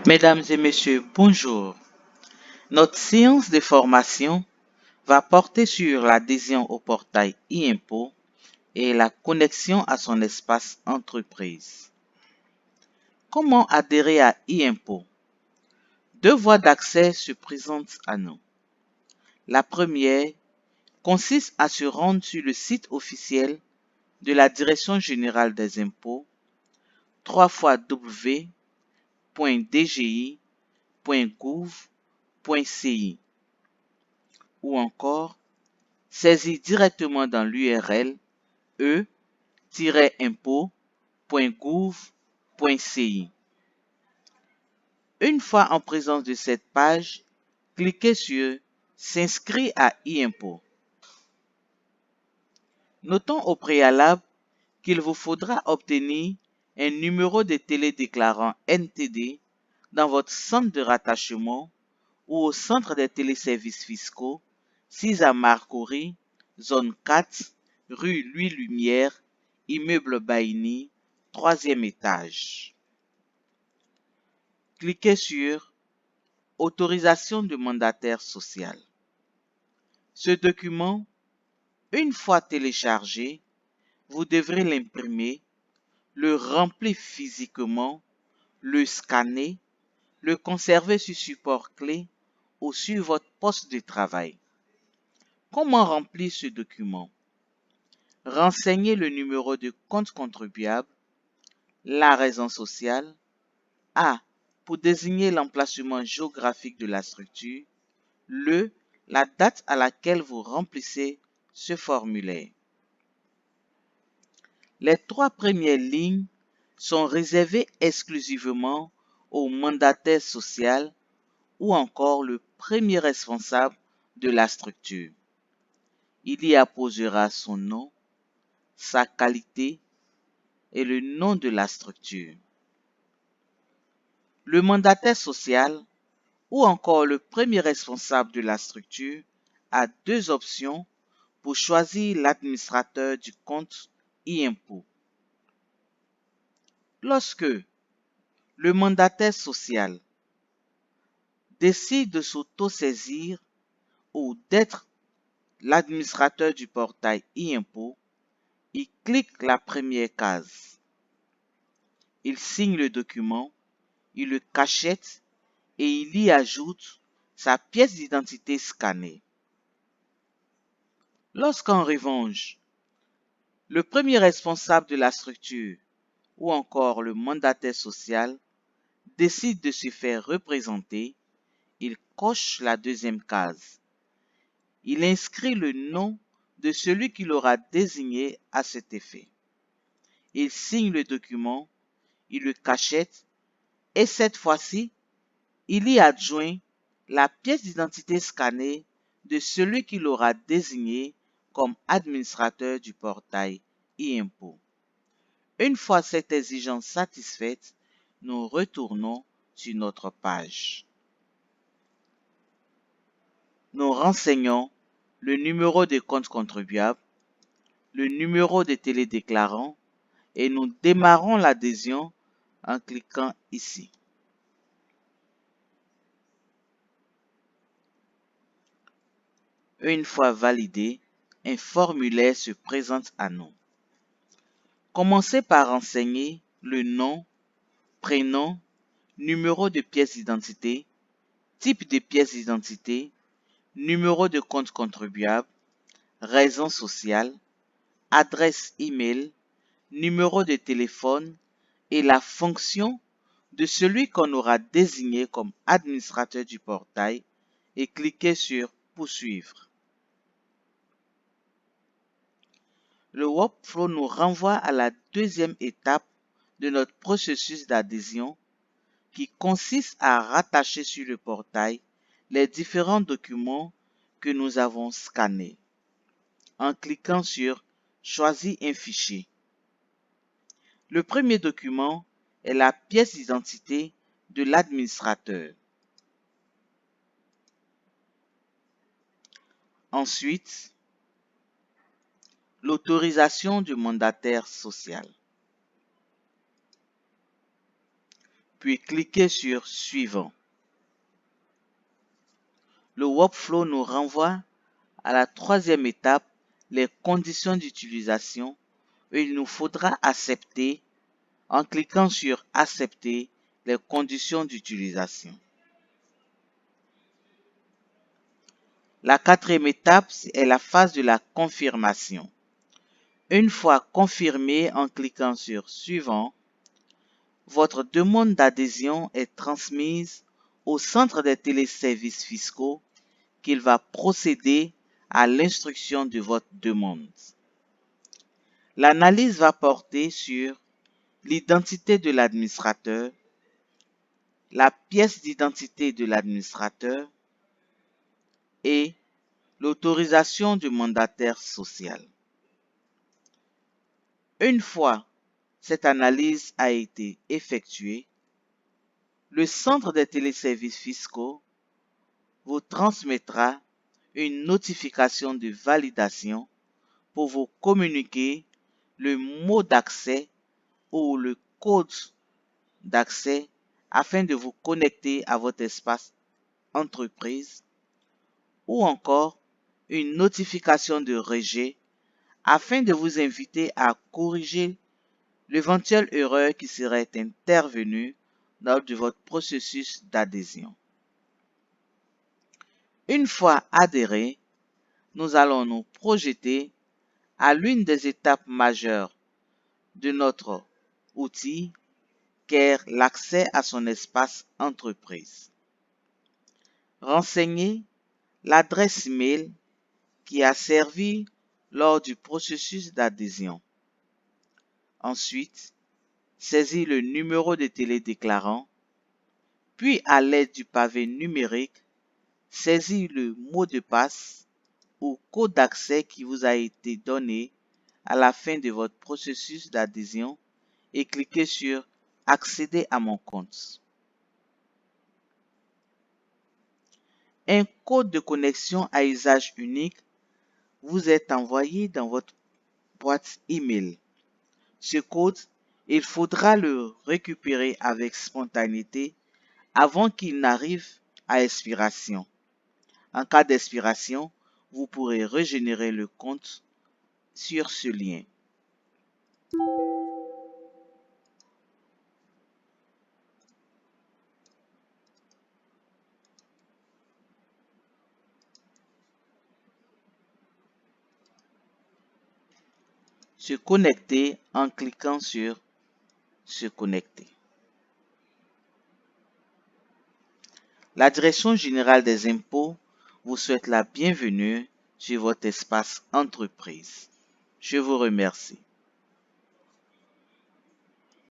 Mesdames et messieurs, bonjour. Notre séance de formation va porter sur l'adhésion au portail e-impôt et la connexion à son espace entreprise. Comment adhérer à e-impôt? Deux voies d'accès se présentent à nous. La première consiste à se rendre sur le site officiel de la Direction générale des impôts www.dgi.gouv.ci ou encore saisir directement dans l'URL e-impôt.gouv.ci. Une fois en présence de cette page, cliquez sur S'inscrire à e-impôt. Notons au préalable qu'il vous faudra obtenir un numéro de télédéclarant NTD dans votre centre de rattachement ou au centre des téléservices fiscaux 6 à Marcory, zone 4, rue Louis Lumière, immeuble Baïni, 3e étage. Cliquez sur Autorisation de mandataire social. Ce document, une fois téléchargé, vous devrez l'imprimer, le remplir physiquement, le scanner, le conserver sur support clé ou sur votre poste de travail. Comment remplir ce document? Renseignez le numéro de compte contribuable, la raison sociale, A pour désigner l'emplacement géographique de la structure, la date à laquelle vous remplissez ce formulaire. Les 3 premières lignes sont réservées exclusivement au mandataire social ou encore le premier responsable de la structure. Il y apposera son nom, sa qualité et le nom de la structure. Le mandataire social ou encore le premier responsable de la structure a 2 options pour choisir l'administrateur du compte e-impôt. Lorsque le mandataire social décide de s'autosaisir ou d'être l'administrateur du portail e-impôt, il clique la première case. Il signe le document, il le cachette et il y ajoute sa pièce d'identité scannée. Lorsqu'en revanche, le premier responsable de la structure ou encore le mandataire social décide de se faire représenter, il coche la deuxième case. Il inscrit le nom de celui qu'il aura désigné à cet effet. Il signe le document, il le cachette et cette fois-ci, il y adjoint la pièce d'identité scannée de celui qu'il aura désigné comme administrateur du portail e-impôt. Une fois cette exigence satisfaite, nous retournons sur notre page. Nous renseignons le numéro de compte contribuable, le numéro de télédéclarant et nous démarrons l'adhésion en cliquant ici. Une fois validé, un formulaire se présente à nous. Commencez par renseigner le nom, prénom, numéro de pièce d'identité, type de pièce d'identité, numéro de compte contribuable, raison sociale, adresse e-mail, numéro de téléphone et la fonction de celui qu'on aura désigné comme administrateur du portail et cliquez sur Poursuivre. Le workflow nous renvoie à la deuxième étape de notre processus d'adhésion qui consiste à rattacher sur le portail les différents documents que nous avons scannés en cliquant sur Choisir un fichier. Le premier document est la pièce d'identité de l'administrateur. Ensuite, l'autorisation du mandataire social. puis cliquez sur Suivant. Le workflow nous renvoie à la troisième étape, les conditions d'utilisation. Il nous faudra accepter en cliquant sur Accepter les conditions d'utilisation. La quatrième étape est la phase de la confirmation. Une fois confirmé en cliquant sur Suivant, votre demande d'adhésion est transmise au centre des téléservices fiscaux qu'il va procéder à l'instruction de votre demande. L'analyse va porter sur l'identité de l'administrateur, la pièce d'identité de l'administrateur et l'autorisation du mandataire social. Une fois cette analyse a été effectuée, le centre des téléservices fiscaux vous transmettra une notification de validation pour vous communiquer le mot d'accès ou le code d'accès afin de vous connecter à votre espace entreprise ou encore une notification de rejet afin de vous inviter à corriger l'éventuelle erreur qui serait intervenue lors de votre processus d'adhésion. Une fois adhéré, nous allons nous projeter à l'une des étapes majeures de notre outil, qu'est l'accès à son espace entreprise. Renseignez l'adresse email qui a servi lors du processus d'adhésion. Ensuite, saisis le numéro de télédéclarant, puis à l'aide du pavé numérique, saisis le mot de passe ou code d'accès qui vous a été donné à la fin de votre processus d'adhésion et cliquez sur Accéder à mon compte. Un code de connexion à usage unique vous est envoyé dans votre boîte email. Ce code, il faudra le récupérer avec spontanéité avant qu'il n'arrive à expiration. En cas d'expiration, vous pourrez régénérer le compte sur ce lien. Se connecter en cliquant sur Se connecter. La Direction générale des impôts vous souhaite la bienvenue sur votre espace entreprise. Je vous remercie.